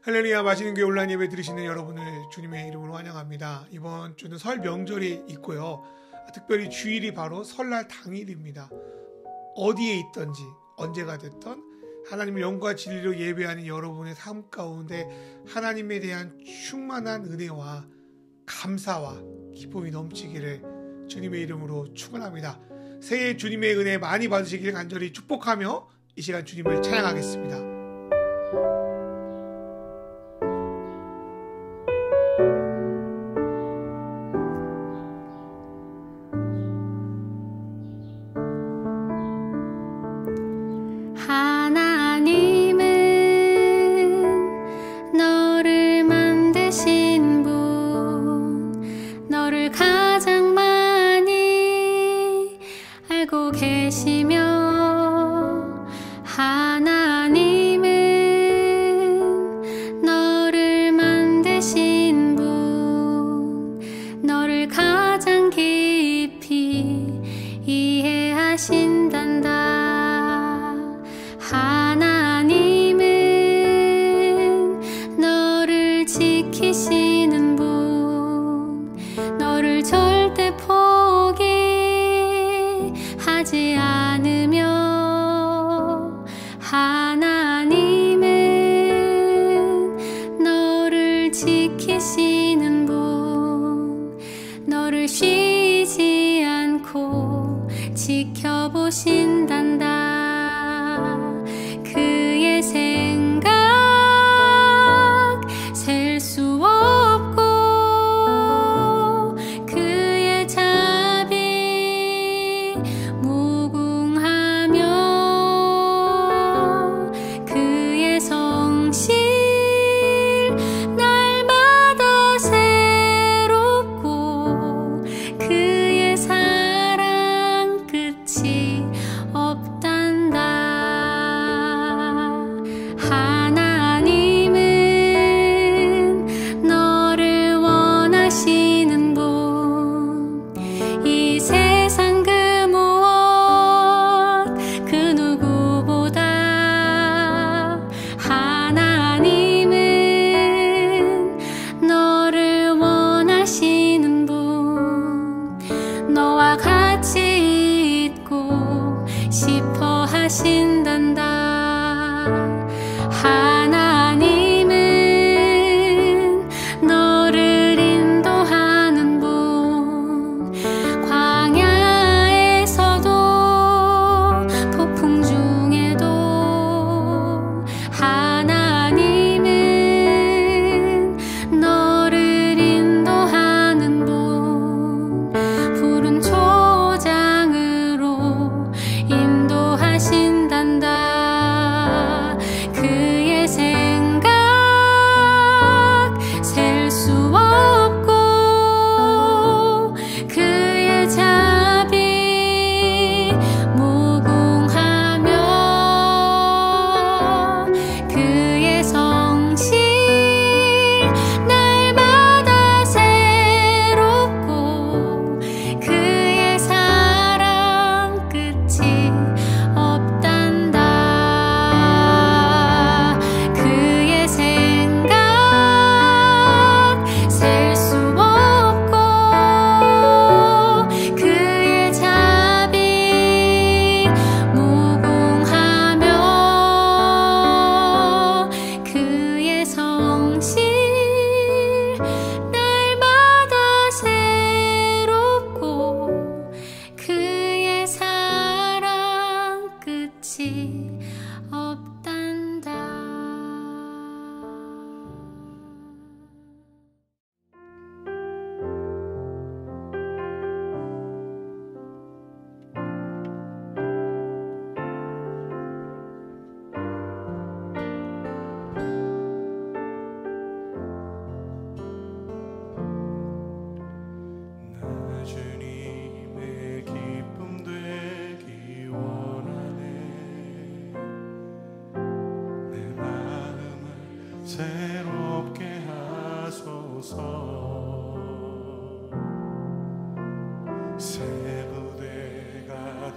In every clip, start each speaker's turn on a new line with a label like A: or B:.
A: 할렐루야, 맛있는 교회 온라인 예배 드리시는 여러분을 주님의 이름으로 환영합니다. 이번 주는 설 명절이 있고요. 특별히 주일이 바로 설날 당일입니다. 어디에 있든지 언제가 됐던 하나님을 영과 진리로 예배하는 여러분의 삶 가운데 하나님에 대한 충만한 은혜와 감사와 기쁨이 넘치기를 주님의 이름으로 축원합니다. 새해 주님의 은혜 많이 받으시기를 간절히 축복하며 이 시간 주님을 찬양하겠습니다.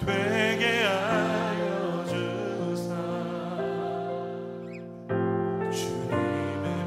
B: 되게 하여 주사 주님의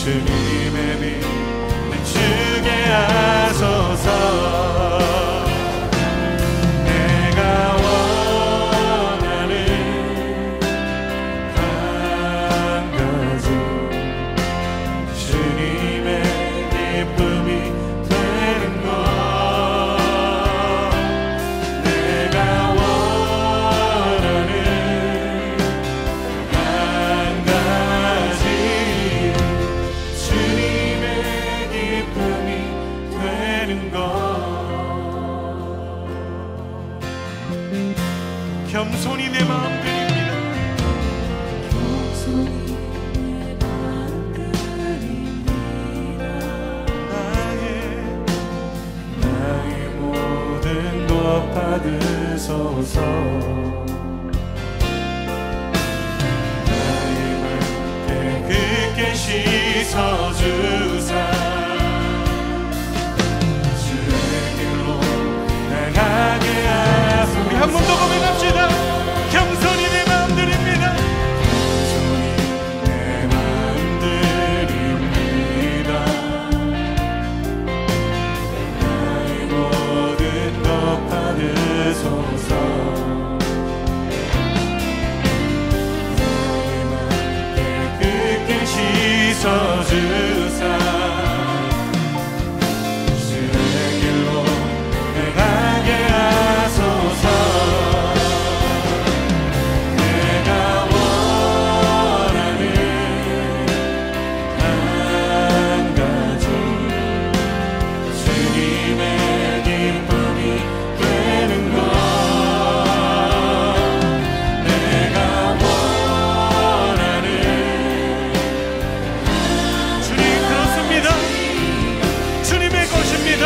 B: 주님의 빛 비추게 하소서. 내가 원하는 한 가지 주님의 기쁨이 되는 것. 내가 원하는 한 가지 주님의 기쁨이 되는 것. 겸손히 내 마음 드립니다. 나의 모든 것 받으소서. 나의 맘 깨끗게 씻어주사 주의 길로 나가게 하소서. 우리 한 번 더 고백합시다. 겸손히 내 마음 드립니다. 겸손히 내 마음 드립니다. 나의 모든 것 받으소서. 나의 맘 깨끗게 씻어주사 주의 길로 나가게 하소서. 내가 원하는 한 가지 주님의 기쁨이 되는 것. 내가 원하는 주님 그렇습니다. 주님의 것입니다.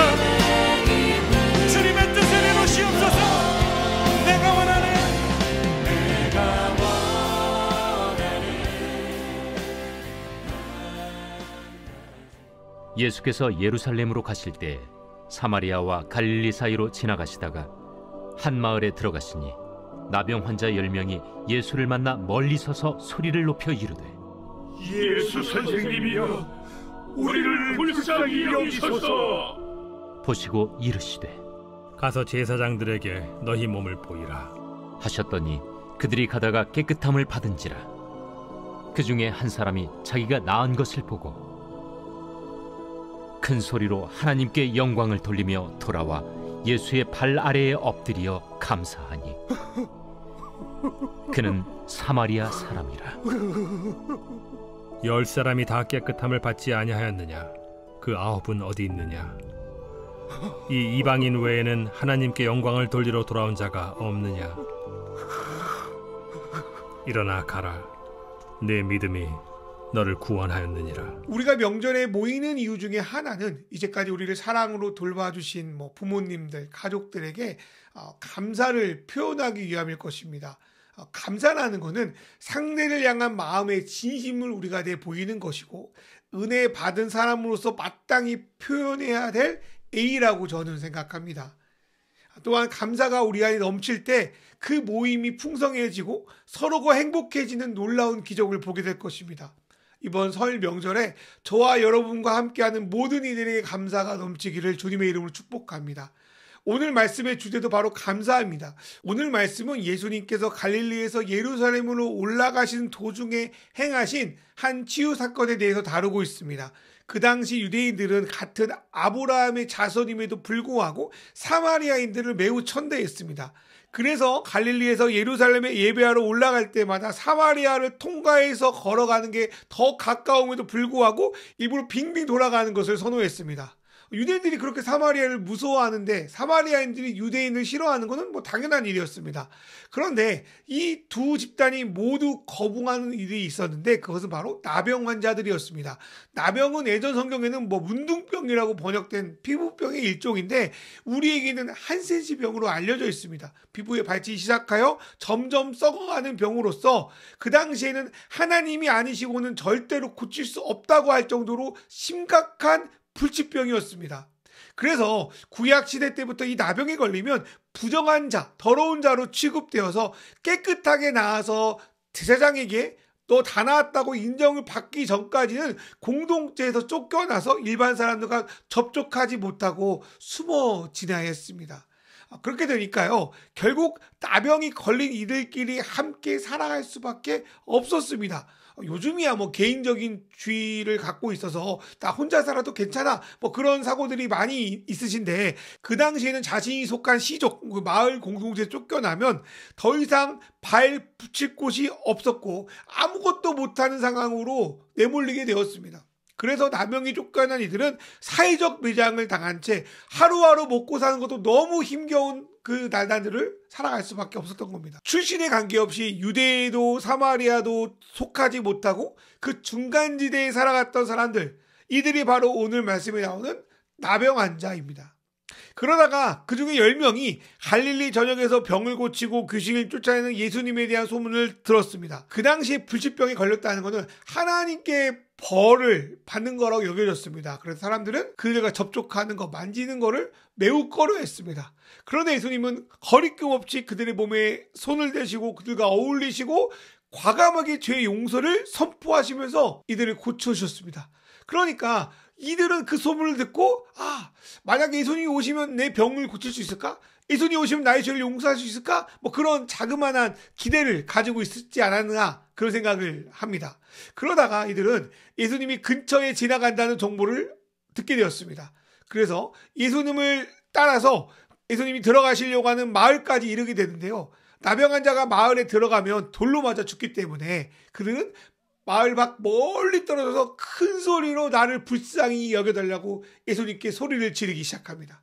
B: 주님의 뜻을 이루시옵소서. 내가 원하는
C: 예수께서 예루살렘으로 가실 때 사마리아와 갈릴리 사이로 지나가시다가 한 마을에 들어가시니 나병 환자 10명이 예수를 만나 멀리 서서 소리를 높여 이르되
D: 예수 선생님이여, 우리를 불쌍히 여기소서.
C: 보시고 이르시되
E: 가서 제사장들에게 너희 몸을 보이라.
C: 하셨더니 그들이 가다가 깨끗함을 받은지라. 그 중에 한 사람이 자기가 나은 것을 보고 큰 소리로 하나님께 영광을 돌리며 돌아와 예수의 발 아래에 엎드려 감사하니 그는 사마리아 사람이라.
E: 10사람이 다 깨끗함을 받지 아니하였느냐? 그 9은 어디 있느냐? 이 이방인 외에는 하나님께 영광을 돌리러 돌아온 자가 없느냐? 일어나 가라. 내 믿음이 너를 구원하였느니라.
A: 우리가 명절에 모이는 이유 중에 하나는 이제까지 우리를 사랑으로 돌봐주신 부모님들, 가족들에게 감사를 표현하기 위함일 것입니다. 감사라는 것은 상대를 향한 마음의 진심을 우리가 내 보이는 것이고 은혜 받은 사람으로서 마땅히 표현해야 될 A라고 저는 생각합니다. 또한 감사가 우리 안에 넘칠 때 그 모임이 풍성해지고 서로가 행복해지는 놀라운 기적을 보게 될 것입니다. 이번 설 명절에 저와 여러분과 함께하는 모든 이들에게 감사가 넘치기를 주님의 이름으로 축복합니다. 오늘 말씀의 주제도 바로 감사입니다. 오늘 말씀은 예수님께서 갈릴리에서 예루살렘으로 올라가시는 도중에 행하신 한 치유 사건에 대해서 다루고 있습니다. 그 당시 유대인들은 같은 아브라함의 자손임에도 불구하고 사마리아인들을 매우 천대했습니다. 그래서 갈릴리에서 예루살렘에 예배하러 올라갈 때마다 사마리아를 통과해서 걸어가는 게 더 가까움에도 불구하고 일부러 빙빙 돌아가는 것을 선호했습니다. 유대인들이 그렇게 사마리아를 무서워하는데 사마리아인들이 유대인을 싫어하는 것은 당연한 일이었습니다. 그런데 이 두 집단이 모두 거부하는 일이 있었는데 그것은 바로 나병 환자들이었습니다. 나병은 예전 성경에는 문둥병이라고 번역된 피부병의 일종인데 우리에게는 한센시병으로 알려져 있습니다. 피부에 밟기 시작하여 점점 썩어가는 병으로서 그 당시에는 하나님이 아니시고는 절대로 고칠 수 없다고 할 정도로 심각한 불치병이었습니다. 그래서 구약시대 때부터 이 나병에 걸리면 부정한 자, 더러운 자로 취급되어서 깨끗하게 나아서 제사장에게 너 다 나았다고 인정을 받기 전까지는 공동체에서 쫓겨나서 일반 사람들과 접촉하지 못하고 숨어 지내했습니다. 그렇게 되니까요, 결국 나병이 걸린 이들끼리 함께 살아갈 수밖에 없었습니다. 요즘이야 뭐 개인적인 주의를 갖고 있어서 나 혼자 살아도 괜찮아 뭐 그런 사고들이 많이 있으신데, 그 당시에는 자신이 속한 시족, 그 마을 공동체에 쫓겨나면 더 이상 발 붙일 곳이 없었고 아무것도 못하는 상황으로 내몰리게 되었습니다. 그래서 나병이 쫓겨난 이들은 사회적 매장을 당한 채 하루하루 먹고 사는 것도 너무 힘겨운 그 나날들을 살아갈 수밖에 없었던 겁니다. 출신에 관계없이 유대에도 사마리아도 속하지 못하고 그 중간지대에 살아갔던 사람들, 이들이 바로 오늘 말씀에 나오는 나병 환자입니다. 그러다가 그 중에 10명이 갈릴리 전역에서 병을 고치고 귀신을 쫓아내는 예수님에 대한 소문을 들었습니다. 그 당시에 불치병에 걸렸다는 것은 하나님께 벌을 받는 거라고 여겨졌습니다. 그래서 사람들은 그들과 접촉하는 거, 만지는 거를 매우 꺼려했습니다. 그런데 예수님은 거리낌 없이 그들의 몸에 손을 대시고 그들과 어울리시고 과감하게 죄의 용서를 선포하시면서 이들을 고쳐주셨습니다. 그러니까 이들은 그 소문을 듣고, 만약에 예수님이 오시면 내 병을 고칠 수 있을까? 예수님이 오시면 나의 죄를 용서할 수 있을까? 뭐 그런 자그마한 기대를 가지고 있지 않았나, 그런 생각을 합니다. 그러다가 이들은 예수님이 근처에 지나간다는 정보를 듣게 되었습니다. 그래서 예수님을 따라서 예수님이 들어가시려고 하는 마을까지 이르게 되는데요, 나병 환자가 마을에 들어가면 돌로 맞아 죽기 때문에 그들은 마을 밖 멀리 떨어져서 큰 소리로 나를 불쌍히 여겨달라고 예수님께 소리를 지르기 시작합니다.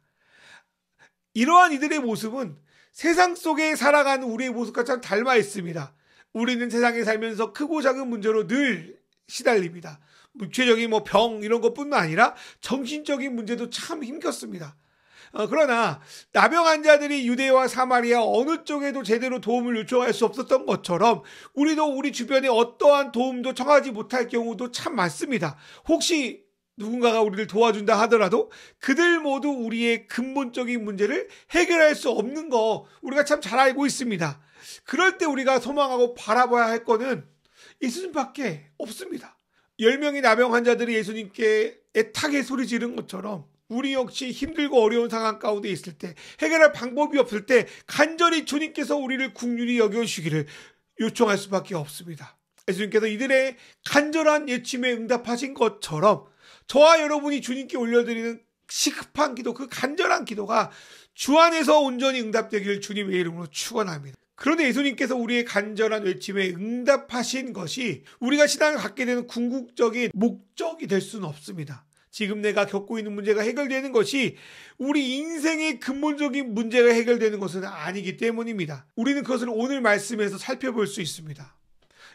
A: 이러한 이들의 모습은 세상 속에 살아가는 우리의 모습과 참 닮아 있습니다. 우리는 세상에 살면서 크고 작은 문제로 늘 시달립니다. 육체적인 병 이런 것뿐만 아니라 정신적인 문제도 참 힘겹습니다. 그러나 나병 환자들이 유대와 사마리아 어느 쪽에도 제대로 도움을 요청할 수 없었던 것처럼 우리도 우리 주변에 어떠한 도움도 청하지 못할 경우도 참 많습니다. 혹시 누군가가 우리를 도와준다 하더라도 그들 모두 우리의 근본적인 문제를 해결할 수 없는 거 우리가 참 잘 알고 있습니다. 그럴 때 우리가 소망하고 바라봐야 할 거는 예수님밖에 없습니다. 10명의 나병 환자들이 예수님께 애타게 소리 지른 것처럼 우리 역시 힘들고 어려운 상황 가운데 있을 때, 해결할 방법이 없을 때 간절히 주님께서 우리를 긍휼히 여겨주시기를 요청할 수밖에 없습니다. 예수님께서 이들의 간절한 예침에 응답하신 것처럼 저와 여러분이 주님께 올려드리는 시급한 기도, 그 간절한 기도가 주 안에서 온전히 응답되기를 주님의 이름으로 축원합니다. 그런데 예수님께서 우리의 간절한 외침에 응답하신 것이 우리가 신앙을 갖게 되는 궁극적인 목적이 될 수는 없습니다. 지금 내가 겪고 있는 문제가 해결되는 것이 우리 인생의 근본적인 문제가 해결되는 것은 아니기 때문입니다. 우리는 그것을 오늘 말씀에서 살펴볼 수 있습니다.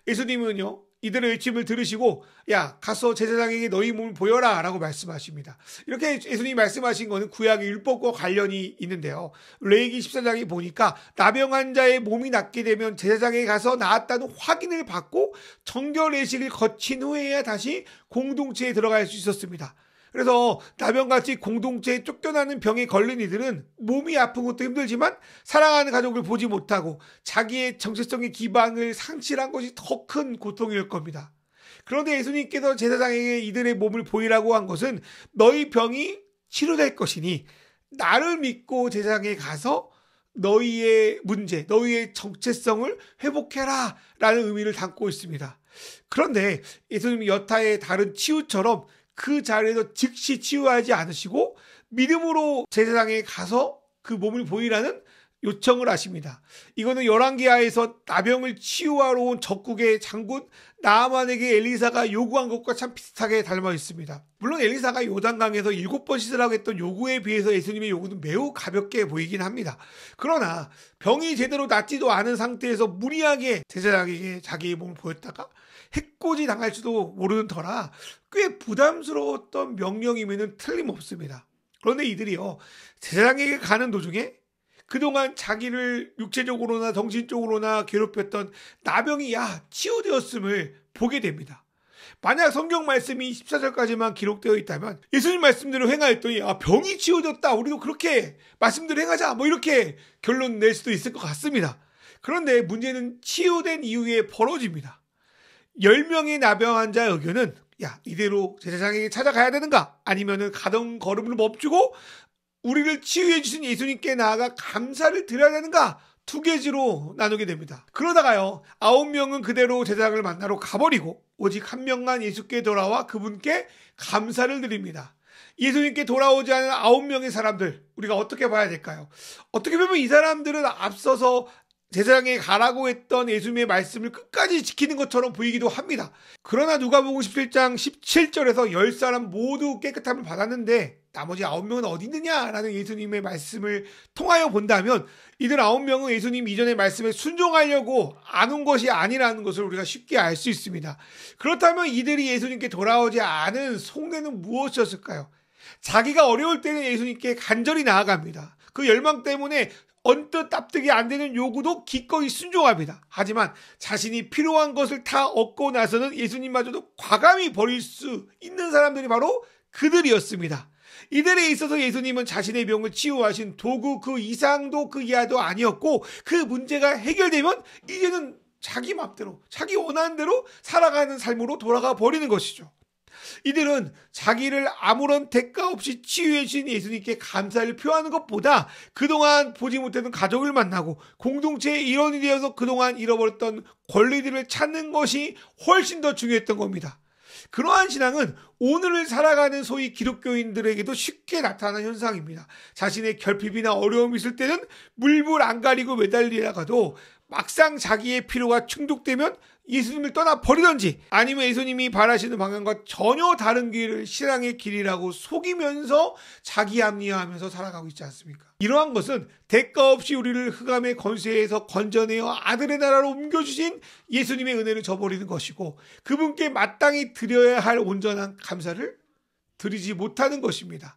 A: 예수님은요, 이들의 외침을 들으시고 야, 가서 제사장에게 너희 몸을 보여라 라고 말씀하십니다. 이렇게 예수님이 말씀하신 것은 구약의 율법과 관련이 있는데요, 레위기 14장에 보니까 나병 환자의 몸이 낫게 되면 제사장에게 가서 나았다는 확인을 받고 정결 예식을 거친 후에야 다시 공동체에 들어갈 수 있었습니다. 그래서 나병같이 공동체에 쫓겨나는 병에 걸린 이들은 몸이 아픈 것도 힘들지만 사랑하는 가족을 보지 못하고 자기의 정체성의 기반을 상실한 것이 더 큰 고통일 겁니다. 그런데 예수님께서 제사장에게 이들의 몸을 보이라고 한 것은 너희 병이 치료될 것이니 나를 믿고 제사장에 가서 너희의 문제, 너희의 정체성을 회복해라 라는 의미를 담고 있습니다. 그런데 예수님이 여타의 다른 치유처럼 그 자리에서 즉시 치유하지 않으시고 믿음으로 제사장에 가서 그 몸을 보이라는 요청을 하십니다. 이거는 열왕기하에서 나병을 치유하러 온 적국의 장군 나아만에게 엘리사가 요구한 것과 참 비슷하게 닮아 있습니다. 물론 엘리사가 요단강에서 7번 씻으라고 했던 요구에 비해서 예수님의 요구는 매우 가볍게 보이긴 합니다. 그러나 병이 제대로 낫지도 않은 상태에서 무리하게 제사장에게 자기의 몸을 보였다가 해코지 당할지도 모르는 터라 꽤 부담스러웠던 명령이면 틀림없습니다. 그런데 이들이요, 제사장에게 가는 도중에 그동안 자기를 육체적으로나 정신적으로나 괴롭혔던 나병이 치유되었음을 보게 됩니다. 만약 성경 말씀이 14절까지만 기록되어 있다면 예수님 말씀대로 행하였더니 병이 치유되었다, 우리도 그렇게 말씀대로 행하자, 이렇게 결론 낼 수도 있을 것 같습니다. 그런데 문제는 치유된 이후에 벌어집니다. 10명의 나병 환자의 의견은 야, 이대로 제사장에게 찾아가야 되는가? 아니면은 가던 걸음을 멈추고 우리를 치유해 주신 예수님께 나아가 감사를 드려야 되는가? 두 가지로 나누게 됩니다. 그러다가요, 9명은 그대로 제사장을 만나러 가버리고 오직 한 명만 예수께 돌아와 그분께 감사를 드립니다. 예수님께 돌아오지 않은 9명의 사람들, 우리가 어떻게 봐야 될까요? 어떻게 보면 이 사람들은 앞서서 제사장에 가라고 했던 예수님의 말씀을 끝까지 지키는 것처럼 보이기도 합니다. 그러나 누가복음 17장 17절에서 10사람 모두 깨끗함을 받았는데 나머지 9명은 어디 있느냐라는 예수님의 말씀을 통하여 본다면 이들 9명은 예수님 이전의 말씀에 순종하려고 안 온 것이 아니라는 것을 우리가 쉽게 알 수 있습니다. 그렇다면 이들이 예수님께 돌아오지 않은 속내는 무엇이었을까요? 자기가 어려울 때는 예수님께 간절히 나아갑니다. 그 열망 때문에 언뜻 납득이 안 되는 요구도 기꺼이 순종합니다. 하지만 자신이 필요한 것을 다 얻고 나서는 예수님마저도 과감히 버릴 수 있는 사람들이 바로 그들이었습니다. 이들에 있어서 예수님은 자신의 병을 치유하신 도구 그 이상도 그 이하도 아니었고 그 문제가 해결되면 이제는 자기 맘대로 자기 원하는 대로 살아가는 삶으로 돌아가 버리는 것이죠. 이들은 자기를 아무런 대가 없이 치유해 주신 예수님께 감사를 표하는 것보다 그동안 보지 못했던 가족을 만나고 공동체의 일원이 되어서 그동안 잃어버렸던 권리들을 찾는 것이 훨씬 더 중요했던 겁니다. 그러한 신앙은 오늘을 살아가는 소위 기독교인들에게도 쉽게 나타나는 현상입니다. 자신의 결핍이나 어려움이 있을 때는 물불 안 가리고 매달리다가도 막상 자기의 필요가 충족되면 예수님을 떠나 버리던지 아니면 예수님이 바라시는 방향과 전혀 다른 길을 신앙의 길이라고 속이면서 자기 합리화하면서 살아가고 있지 않습니까? 이러한 것은 대가 없이 우리를 흑암의 권세에서 건져내어 아들의 나라로 옮겨주신 예수님의 은혜를 저버리는 것이고 그분께 마땅히 드려야 할 온전한 감사를 드리지 못하는 것입니다.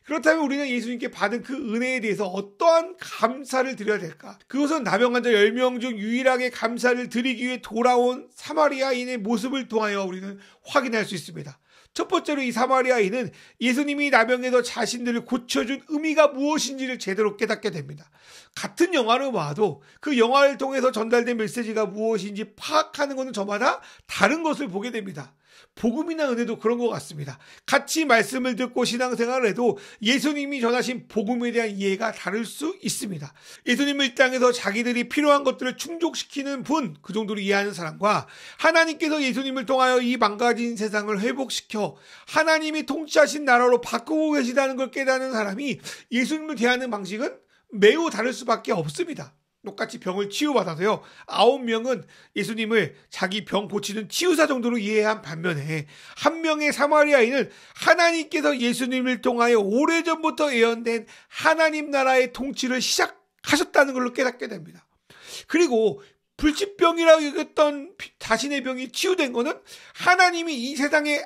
A: 그렇다면 우리는 예수님께 받은 그 은혜에 대해서 어떠한 감사를 드려야 될까? 그것은 나병 환자 10명 중 유일하게 감사를 드리기 위해 돌아온 사마리아인의 모습을 통하여 우리는 확인할 수 있습니다. 첫 번째로 이 사마리아인은 예수님이 나병에서 자신들을 고쳐준 의미가 무엇인지를 제대로 깨닫게 됩니다. 같은 영화를 봐도 그 영화를 통해서 전달된 메시지가 무엇인지 파악하는 것은 저마다 다른 것을 보게 됩니다. 복음이나 은혜도 그런 것 같습니다. 같이 말씀을 듣고 신앙생활을 해도 예수님이 전하신 복음에 대한 이해가 다를 수 있습니다. 예수님을 이 땅에서 자기들이 필요한 것들을 충족시키는 분, 그 정도로 이해하는 사람과 하나님께서 예수님을 통하여 이 망가진 세상을 회복시켜 하나님이 통치하신 나라로 바꾸고 계시다는 걸 깨닫는 사람이 예수님을 대하는 방식은 매우 다를 수밖에 없습니다. 똑같이 병을 치유받아서요. 9명은 예수님을 자기 병 고치는 치유사 정도로 이해한 반면에 한 명의 사마리아인은 하나님께서 예수님을 통하여 오래전부터 예언된 하나님 나라의 통치를 시작하셨다는 걸로 깨닫게 됩니다. 그리고 불치병이라고 여겼던 자신의 병이 치유된 것은 하나님이 이 세상의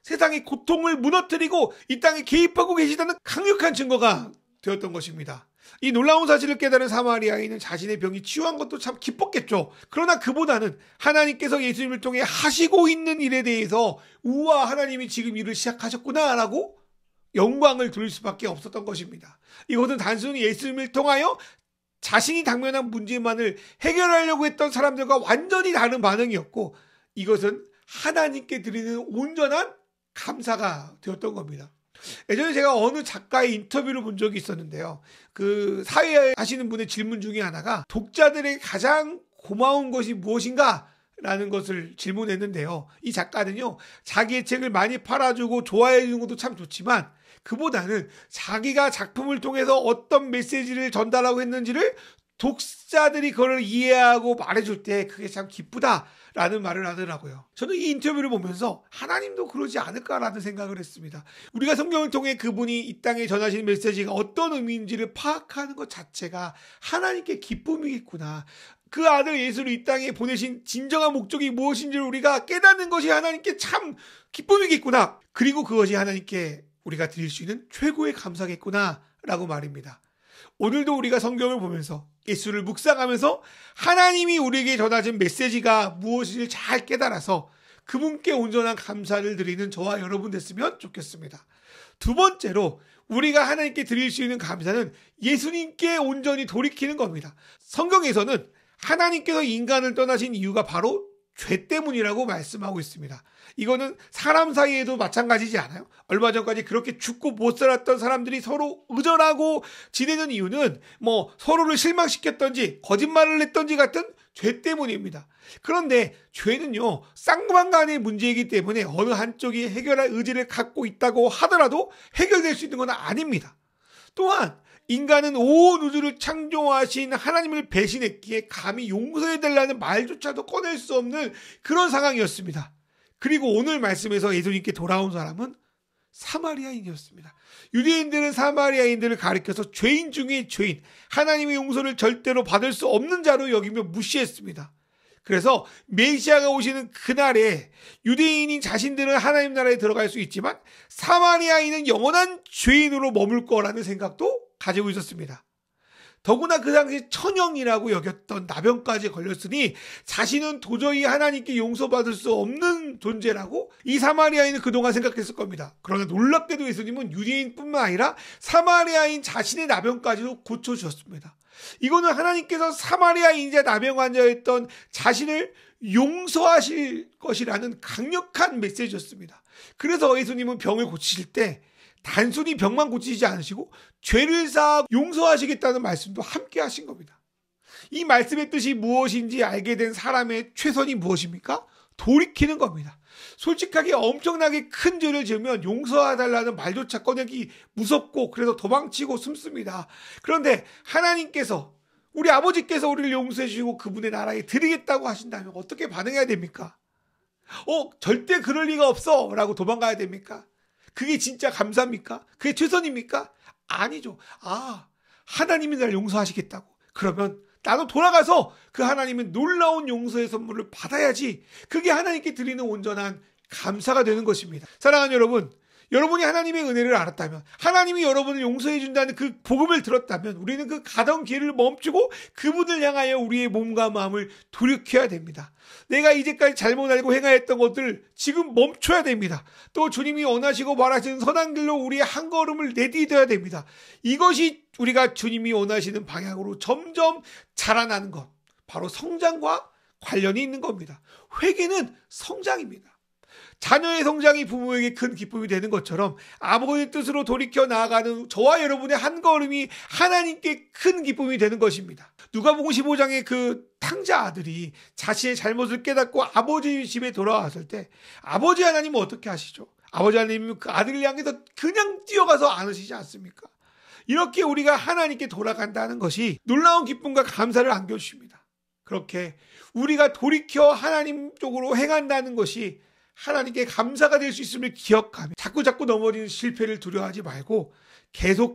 A: 세상의 고통을 무너뜨리고 이 땅에 개입하고 계시다는 강력한 증거가 되었던 것입니다. 이 놀라운 사실을 깨달은 사마리아인은 자신의 병이 치유한 것도 참 기뻤겠죠. 그러나 그보다는 하나님께서 예수님을 통해 하시고 있는 일에 대해서 우와 하나님이 지금 일을 시작하셨구나 라고 영광을 돌릴 수밖에 없었던 것입니다. 이것은 단순히 예수님을 통하여 자신이 당면한 문제만을 해결하려고 했던 사람들과 완전히 다른 반응이었고 이것은 하나님께 드리는 온전한 감사가 되었던 겁니다. 예전에 제가 어느 작가의 인터뷰를 본 적이 있었는데요. 그 사회 하시는 분의 질문 중에 하나가 독자들에게 가장 고마운 것이 무엇인가? 라는 것을 질문했는데요. 이 작가는요, 자기의 책을 많이 팔아주고 좋아해 주는 것도 참 좋지만 그보다는 자기가 작품을 통해서 어떤 메시지를 전달하고 했는지를 독자들이 그걸 이해하고 말해줄 때 그게 참 기쁘다라는 말을 하더라고요. 저는 이 인터뷰를 보면서 하나님도 그러지 않을까라는 생각을 했습니다. 우리가 성경을 통해 그분이 이 땅에 전하신 메시지가 어떤 의미인지를 파악하는 것 자체가 하나님께 기쁨이겠구나. 그 아들 예수를 이 땅에 보내신 진정한 목적이 무엇인지를 우리가 깨닫는 것이 하나님께 참 기쁨이겠구나. 그리고 그것이 하나님께 우리가 드릴 수 있는 최고의 감사겠구나 라고 말입니다. 오늘도 우리가 성경을 보면서 예수를 묵상하면서 하나님이 우리에게 전하신 메시지가 무엇인지 잘 깨달아서 그분께 온전한 감사를 드리는 저와 여러분 됐으면 좋겠습니다. 두 번째로 우리가 하나님께 드릴 수 있는 감사는 예수님께 온전히 돌이키는 겁니다. 성경에서는 하나님께서 인간을 떠나신 이유가 바로 죄 때문이라고 말씀하고 있습니다. 이거는 사람 사이에도 마찬가지지 않아요? 얼마 전까지 그렇게 죽고 못 살았던 사람들이 서로 의존하고 지내는 이유는 서로를 실망시켰던지 거짓말을 했던지 같은 죄 때문입니다. 그런데 죄는요, 쌍방간의 문제이기 때문에 어느 한쪽이 해결할 의지를 갖고 있다고 하더라도 해결될 수 있는 건 아닙니다. 또한 인간은 온 우주를 창조하신 하나님을 배신했기에 감히 용서해달라는 말조차도 꺼낼 수 없는 그런 상황이었습니다. 그리고 오늘 말씀에서 예수님께 돌아온 사람은 사마리아인이었습니다. 유대인들은 사마리아인들을 가리켜서 죄인 중에 죄인, 하나님의 용서를 절대로 받을 수 없는 자로 여기며 무시했습니다. 그래서 메시아가 오시는 그날에 유대인인 자신들은 하나님 나라에 들어갈 수 있지만 사마리아인은 영원한 죄인으로 머물 거라는 생각도 가지고 있었습니다. 더구나 그 당시 천형이라고 여겼던 나병까지 걸렸으니 자신은 도저히 하나님께 용서받을 수 없는 존재라고 이 사마리아인은 그동안 생각했을 겁니다. 그러나 놀랍게도 예수님은 유대인뿐만 아니라 사마리아인 자신의 나병까지도 고쳐주셨습니다. 이거는 하나님께서 사마리아인자 나병 환자였던 자신을 용서하실 것이라는 강력한 메시지였습니다. 그래서 예수님은 병을 고치실 때 단순히 병만 고치지 않으시고 죄를 사하 용서하시겠다는 말씀도 함께 하신 겁니다. 이 말씀의 뜻이 무엇인지 알게 된 사람의 최선이 무엇입니까? 돌이키는 겁니다. 솔직하게 엄청나게 큰 죄를 지으면 용서해달라는 말조차 꺼내기 무섭고 그래서 도망치고 숨습니다. 그런데 하나님께서, 우리 아버지께서 우리를 용서해 주시고 그분의 나라에 드리겠다고 하신다면 어떻게 반응해야 됩니까? 절대 그럴 리가 없어 라고 도망가야 됩니까? 그게 진짜 감사합니까? 그게 최선입니까? 아니죠. 하나님이 날 용서하시겠다고. 그러면 나도 돌아가서 그 하나님의 놀라운 용서의 선물을 받아야지. 그게 하나님께 드리는 온전한 감사가 되는 것입니다. 사랑하는 여러분, 여러분이 하나님의 은혜를 알았다면, 하나님이 여러분을 용서해 준다는 그 복음을 들었다면 우리는 그 가던 길을 멈추고 그분을 향하여 우리의 몸과 마음을 돌이켜야 됩니다. 내가 이제까지 잘못 알고 행하였던 것들 지금 멈춰야 됩니다. 또 주님이 원하시고 말하시는 선한 길로 우리의 한 걸음을 내디뎌야 됩니다. 이것이 우리가 주님이 원하시는 방향으로 점점 자라나는 것, 바로 성장과 관련이 있는 겁니다. 회개는 성장입니다. 자녀의 성장이 부모에게 큰 기쁨이 되는 것처럼 아버지의 뜻으로 돌이켜 나아가는 저와 여러분의 한 걸음이 하나님께 큰 기쁨이 되는 것입니다. 누가복음 15장의 그 탕자 아들이 자신의 잘못을 깨닫고 아버지 집에 돌아왔을 때 아버지 하나님은 어떻게 하시죠? 아버지 하나님은 그 아들을 향해서 그냥 뛰어가서 안으시지 않습니까? 이렇게 우리가 하나님께 돌아간다는 것이 놀라운 기쁨과 감사를 안겨주십니다. 그렇게 우리가 돌이켜 하나님 쪽으로 행한다는 것이 하나님께 감사가 될 수 있음을 기억하며 자꾸 넘어지는 실패를 두려워하지 말고 계속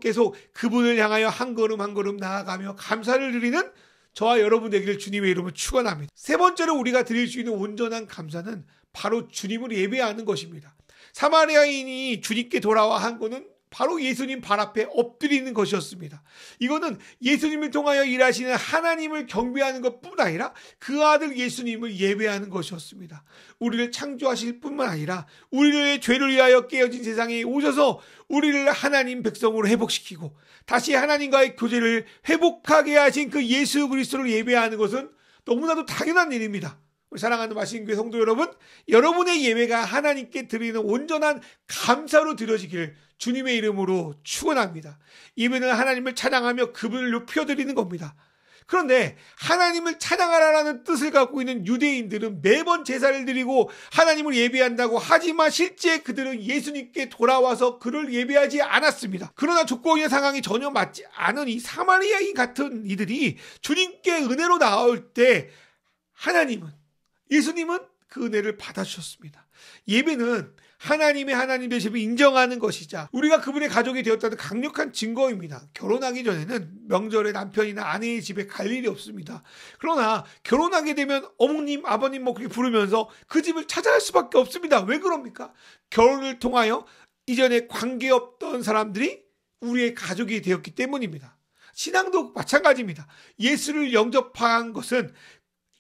A: 그분을 향하여 한 걸음 한 걸음 나아가며 감사를 드리는 저와 여러분 되기를 주님의 이름으로 축원합니다. 세 번째로 우리가 드릴 수 있는 온전한 감사는 바로 주님을 예배하는 것입니다. 사마리아인이 주님께 돌아와 한 거는 바로 예수님 발 앞에 엎드리는 것이었습니다. 이거는 예수님을 통하여 일하시는 하나님을 경배하는 것뿐 아니라 그 아들 예수님을 예배하는 것이었습니다. 우리를 창조하실 뿐만 아니라 우리의 죄를 위하여 깨어진 세상에 오셔서 우리를 하나님 백성으로 회복시키고 다시 하나님과의 교제를 회복하게 하신 그 예수 그리스도를 예배하는 것은 너무나도 당연한 일입니다. 사랑하는 마신교회 성도 여러분, 여러분의 예배가 하나님께 드리는 온전한 감사로 드려지기를 주님의 이름으로 축원합니다. 예배는 하나님을 찬양하며 그분을 높여드리는 겁니다. 그런데 하나님을 찬양하라는 뜻을 갖고 있는 유대인들은 매번 제사를 드리고 하나님을 예배한다고 하지만 실제 그들은 예수님께 돌아와서 그를 예배하지 않았습니다. 그러나 조건이나 상황이 전혀 맞지 않은 이 사마리아인 같은 이들이 주님께 은혜로 나올 때 예수님은 그 은혜를 받아주셨습니다. 예배는 하나님의 하나님 되심을 인정하는 것이자 우리가 그분의 가족이 되었다는 강력한 증거입니다. 결혼하기 전에는 명절에 남편이나 아내의 집에 갈 일이 없습니다. 그러나 결혼하게 되면 어머님, 아버님 그렇게 부르면서 그 집을 찾아갈 수밖에 없습니다. 왜 그럽니까? 결혼을 통하여 이전에 관계없던 사람들이 우리의 가족이 되었기 때문입니다. 신앙도 마찬가지입니다. 예수를 영접한 것은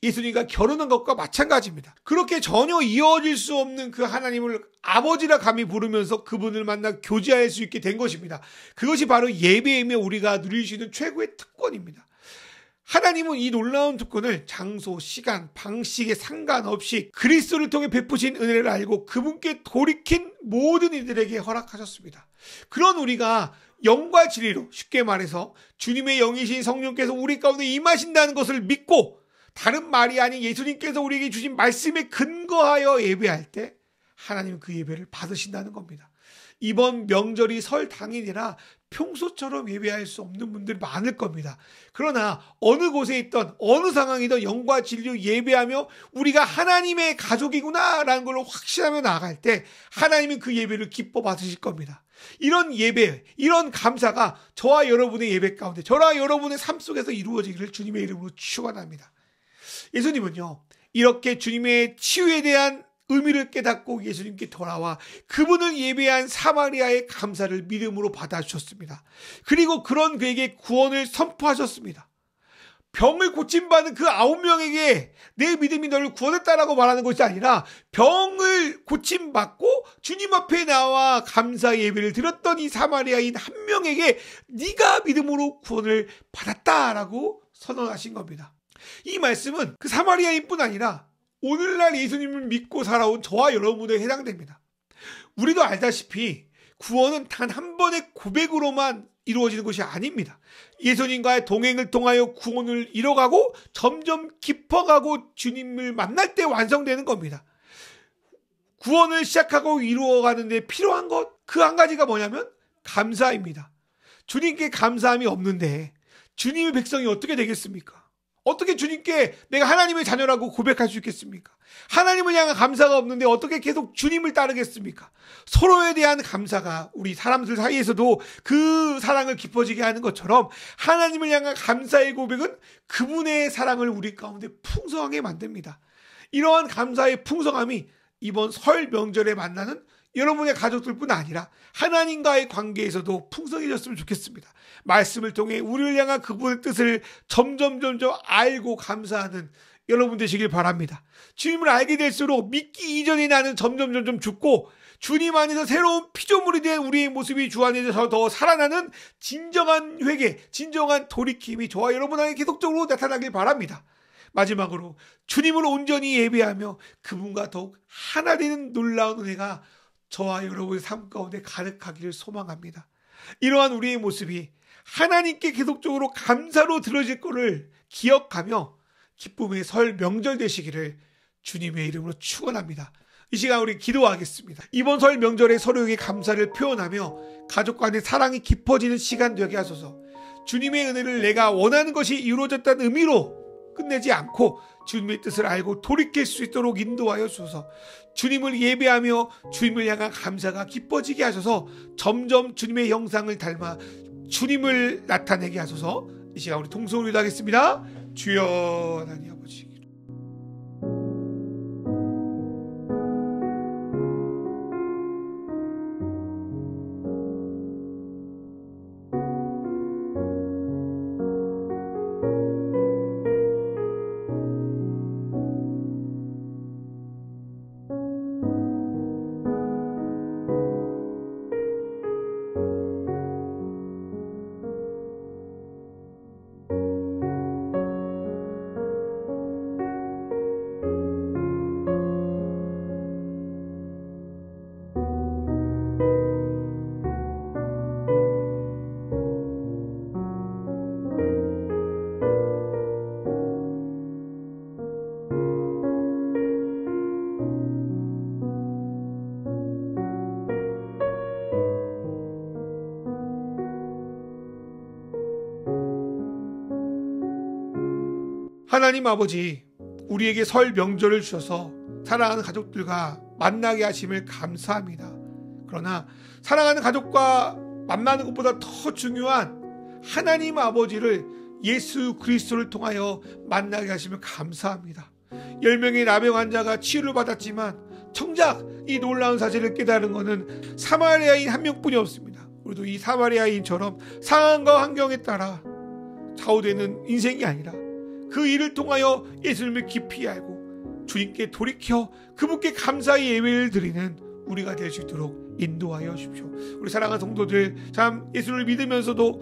A: 예수님과 결혼한 것과 마찬가지입니다. 그렇게 전혀 이어질 수 없는 그 하나님을 아버지라 감히 부르면서 그분을 만나 교제할 수 있게 된 것입니다. 그것이 바로 예배이며 우리가 누릴 수 있는 최고의 특권입니다. 하나님은 이 놀라운 특권을 장소, 시간, 방식에 상관없이 그리스도를 통해 베푸신 은혜를 알고 그분께 돌이킨 모든 이들에게 허락하셨습니다. 그런 우리가 영과 진리로, 쉽게 말해서 주님의 영이신 성령께서 우리 가운데 임하신다는 것을 믿고 다른 말이 아닌 예수님께서 우리에게 주신 말씀에 근거하여 예배할 때 하나님은 그 예배를 받으신다는 겁니다. 이번 명절이 설 당일이라 평소처럼 예배할 수 없는 분들이 많을 겁니다. 그러나 어느 곳에 있던 어느 상황이든 영과 진리로 예배하며 우리가 하나님의 가족이구나라는 걸 확신하며 나아갈 때 하나님은 그 예배를 기뻐 받으실 겁니다. 이런 예배, 이런 감사가 저와 여러분의 예배 가운데, 저와 여러분의 삶 속에서 이루어지기를 주님의 이름으로 축원합니다. 예수님은요, 이렇게 주님의 치유에 대한 의미를 깨닫고 예수님께 돌아와 그분을 예배한 사마리아의 감사를 믿음으로 받아주셨습니다. 그리고 그런 그에게 구원을 선포하셨습니다. 병을 고침받은 그 9명에게 내 믿음이 너를 구원했다라고 말하는 것이 아니라 병을 고침받고 주님 앞에 나와 감사 예배를 드렸던 이 사마리아인 한 명에게 네가 믿음으로 구원을 받았다라고 선언하신 겁니다. 이 말씀은 그 사마리아인뿐 아니라 오늘날 예수님을 믿고 살아온 저와 여러분에 해당됩니다. 우리도 알다시피 구원은 단 한 번의 고백으로만 이루어지는 것이 아닙니다. 예수님과의 동행을 통하여 구원을 이뤄가고 점점 깊어가고 주님을 만날 때 완성되는 겁니다. 구원을 시작하고 이루어가는 데 필요한 것, 그 한 가지가 뭐냐면 감사입니다. 주님께 감사함이 없는데 주님의 백성이 어떻게 되겠습니까? 어떻게 주님께 내가 하나님의 자녀라고 고백할 수 있겠습니까? 하나님을 향한 감사가 없는데 어떻게 계속 주님을 따르겠습니까? 서로에 대한 감사가 우리 사람들 사이에서도 그 사랑을 깊어지게 하는 것처럼 하나님을 향한 감사의 고백은 그분의 사랑을 우리 가운데 풍성하게 만듭니다. 이러한 감사의 풍성함이 이번 설 명절에 만나는 여러분의 가족들뿐 아니라 하나님과의 관계에서도 풍성해졌으면 좋겠습니다. 말씀을 통해 우리를 향한 그분의 뜻을 점점 알고 감사하는 여러분 되시길 바랍니다. 주님을 알게 될수록 믿기 이전에 나는 점점 죽고 주님 안에서 새로운 피조물이 된 우리의 모습이 주 안에서 더 살아나는 진정한 회개, 진정한 돌이킴이 저와 여러분에게 계속적으로 나타나길 바랍니다. 마지막으로 주님을 온전히 예배하며 그분과 더욱 하나 되는 놀라운 은혜가 저와 여러분의 삶 가운데 가득하기를 소망합니다. 이러한 우리의 모습이 하나님께 계속적으로 감사로 들어질 것을 기억하며 기쁨의 설 명절 되시기를 주님의 이름으로 축원합니다. 이 시간 우리 기도하겠습니다. 이번 설 명절에 서로에게 감사를 표현하며 가족 간의 사랑이 깊어지는 시간 되게 하소서. 주님의 은혜를 내가 원하는 것이 이루어졌다는 의미로 끝내지 않고 주님의 뜻을 알고 돌이킬 수 있도록 인도하여 주소서. 주님을 예배하며 주님을 향한 감사가 깊어지게 하셔서 점점 주님의 형상을 닮아 주님을 나타내게 하소서. 이 시간 우리 통성으로 기도하겠습니다. 주여 하나님 아버지, 하나님 아버지, 우리에게 설 명절을 주셔서 사랑하는 가족들과 만나게 하심을 감사합니다. 그러나 사랑하는 가족과 만나는 것보다 더 중요한 하나님 아버지를 예수 그리스도를 통하여 만나게 하심을 감사합니다. 10명의 나병 환자가 치유를 받았지만 정작 이 놀라운 사실을 깨달은 것은 사마리아인 한 명뿐이 없습니다. 우리도 이 사마리아인처럼 상황과 환경에 따라 좌우되는 인생이 아니라 그 일을 통하여 예수님을 깊이 알고 주님께 돌이켜 그분께 감사의 예배를 드리는 우리가 될 수 있도록 인도하여 주십시오. 우리 사랑하는 성도들, 참 예수를 믿으면서도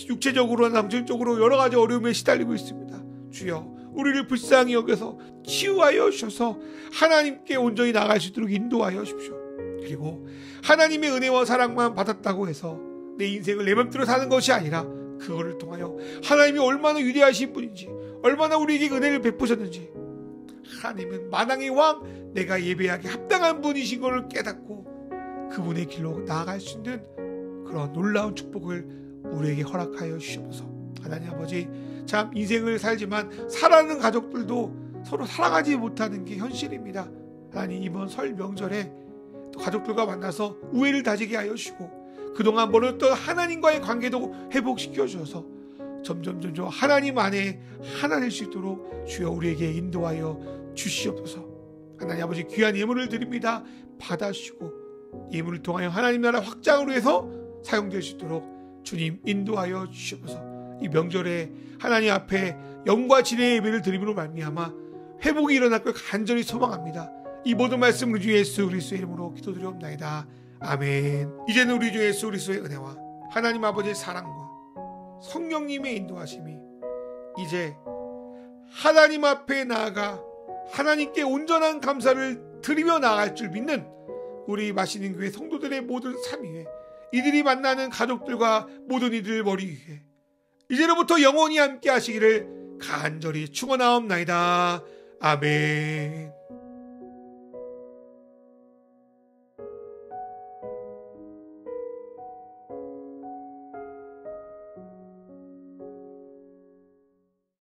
A: 육체적으로나 정신적으로 여러 가지 어려움에 시달리고 있습니다. 주여, 우리를 불쌍히 여겨서 치유하여 주셔서 하나님께 온전히 나갈 수 있도록 인도하여 주십시오. 그리고 하나님의 은혜와 사랑만 받았다고 해서 내 인생을 내 맘대로 사는 것이 아니라 그거를 통하여 하나님이 얼마나 위대하신 분인지, 얼마나 우리에게 은혜를 베푸셨는지, 하나님은 만왕의 왕, 내가 예배하기 합당한 분이신 것을 깨닫고 그분의 길로 나아갈 수 있는 그런 놀라운 축복을 우리에게 허락하여 주시옵소서. 하나님 아버지, 참 인생을 살지만 살아가는 가족들도 서로 사랑하지 못하는 게 현실입니다. 하나님, 이번 설 명절에 또 가족들과 만나서 우애를 다지게 하여 주시고 그동안 멀었던 하나님과의 관계도 회복시켜 주셔서 점점 하나님 안에 하나 될 수 있도록 주여 우리에게 인도하여 주시옵소서. 하나님 아버지, 귀한 예물을 드립니다. 받아주시고 예물을 통하여 하나님 나라 확장을 위해서 사용될 수 있도록 주님 인도하여 주시옵소서. 이 명절에 하나님 앞에 영과 진의 예배를 드림으로 말미암아 회복이 일어날 걸 간절히 소망합니다. 이 모든 말씀 우리 주 예수 그리스도의 이름으로 기도드리옵나이다. 아멘. 이제는 우리 주 예수 그리스도의 은혜와 하나님 아버지의 사랑과 성령님의 인도하심이 이제 하나님 앞에 나아가 하나님께 온전한 감사를 드리며 나아갈 줄 믿는 우리 마시는 교회 성도들의 모든 삶 위에, 이들이 만나는 가족들과 모든 이들 머리 위에 이제로부터 영원히 함께 하시기를 간절히 축원하옵나이다. 아멘.